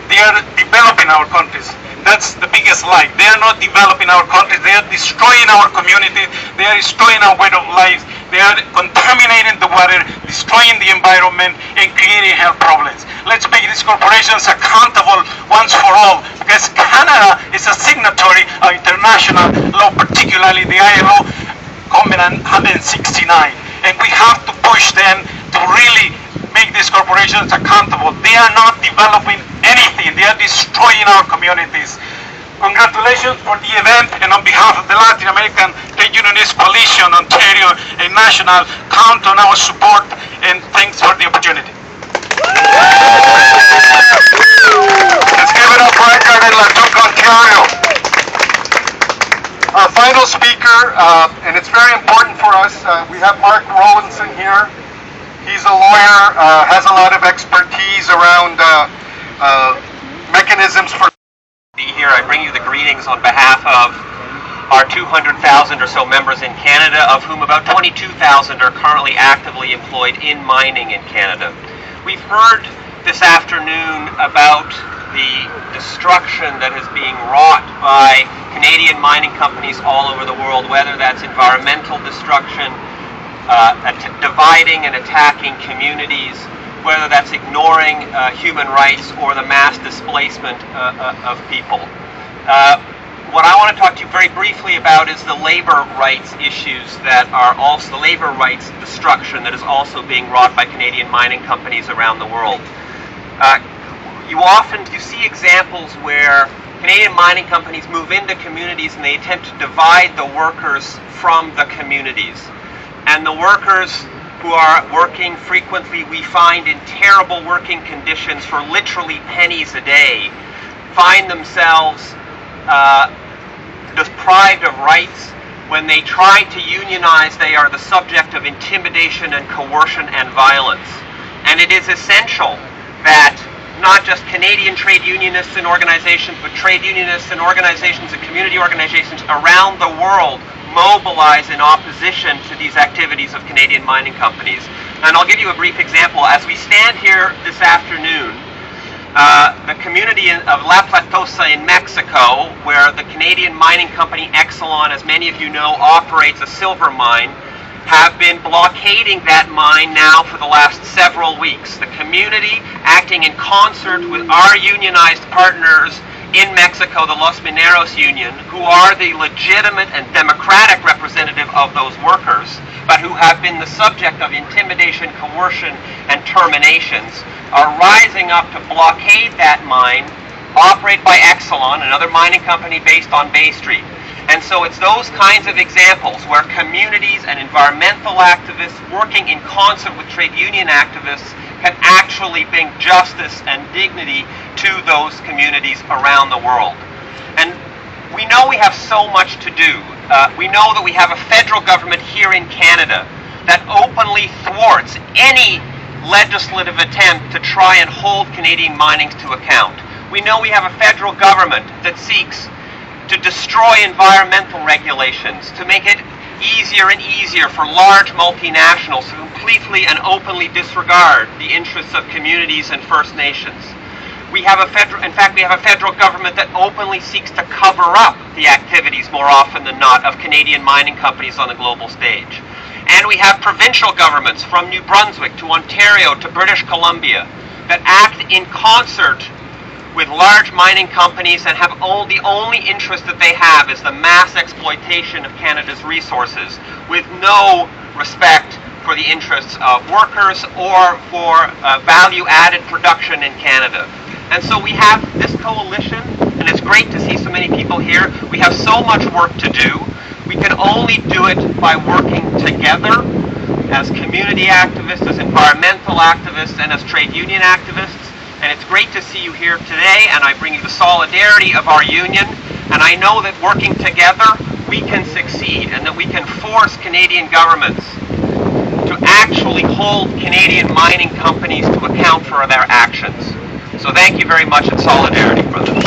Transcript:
they are developing our countries. That's the biggest lie. They are not developing our countries. They are destroying our community. They are destroying our way of life. They are contaminating the water, destroying the environment, and creating health problems. Let's make these corporations accountable once for all, because Canada is a signatory of international law, particularly the ILO Covenant 169. And we have to push them to really make these corporations accountable. They are not developing anything. They are destroying our communities. Congratulations for the event, and on behalf of the Latin American Trade Unionist Coalition, Ontario, and National, count on our support, and thanks for the opportunity. Let's give it up for Edgar in Latuca, Ontario. Our final speaker, and it's very important for us, we have Mark Rowlinson here. He's a lawyer, has a lot of expertise around mechanisms for here. I bring you the greetings on behalf of our 200,000 or so members in Canada, of whom about 22,000 are currently actively employed in mining in Canada. We've heard this afternoon about the destruction that is being wrought by Canadian mining companies all over the world, whether that's environmental destruction, dividing and attacking communities, whether that's ignoring human rights or the mass displacement of people. What I want to talk to you very briefly about is the labor rights issues that are also the labor rights destruction that is also being wrought by Canadian mining companies around the world. You see examples where Canadian mining companies move into communities and they attempt to divide the workers from the communities. And the workers who are working frequently, we find in terrible working conditions for literally pennies a day, find themselves deprived of rights. When they try to unionize, they are the subject of intimidation and coercion and violence. And it is essential that not just Canadian trade unionists and organizations, but trade unionists and organizations and community organizations around the world mobilize in opposition to these activities of Canadian mining companies. And I'll give you a brief example. As we stand here this afternoon, the community of La Platosa in Mexico, where the Canadian mining company Exxon, as many of you know, operates a silver mine, have been blockading that mine now for the last several weeks. The community, acting in concert with our unionized partners in Mexico, the Los Mineros Union, who are the legitimate and democratic representative of those workers, but who have been the subject of intimidation, coercion, and terminations, are rising up to blockade that mine, operated by Exxon, another mining company based on Bay Street. And so it's those kinds of examples where communities and environmental activists working in concert with trade union activists can actually bring justice and dignity to those communities around the world. And we know we have so much to do. We know that we have a federal government here in Canada that openly thwarts any legislative attempt to try and hold Canadian mining to account. We know we have a federal government that seeks to destroy environmental regulations, to make it easier and easier for large multinationals to completely and openly disregard the interests of communities and First Nations. We have a federal government that openly seeks to cover up the activities more often than not of Canadian mining companies on the global stage. And we have provincial governments from New Brunswick to Ontario to British Columbia that act in concert with large mining companies and have the only interest that they have is the mass exploitation of Canada's resources, with no respect for the interests of workers or for value-added production in Canada. And so we have this coalition, and it's great to see so many people here. We have so much work to do. We can only do it by working together as community activists, as environmental activists, and as trade union activists. And it's great to see you here today, and I bring you the solidarity of our union. And I know that working together, we can succeed, and that we can force Canadian governments to actually hold Canadian mining companies to account for their actions. So thank you very much, and solidarity for them.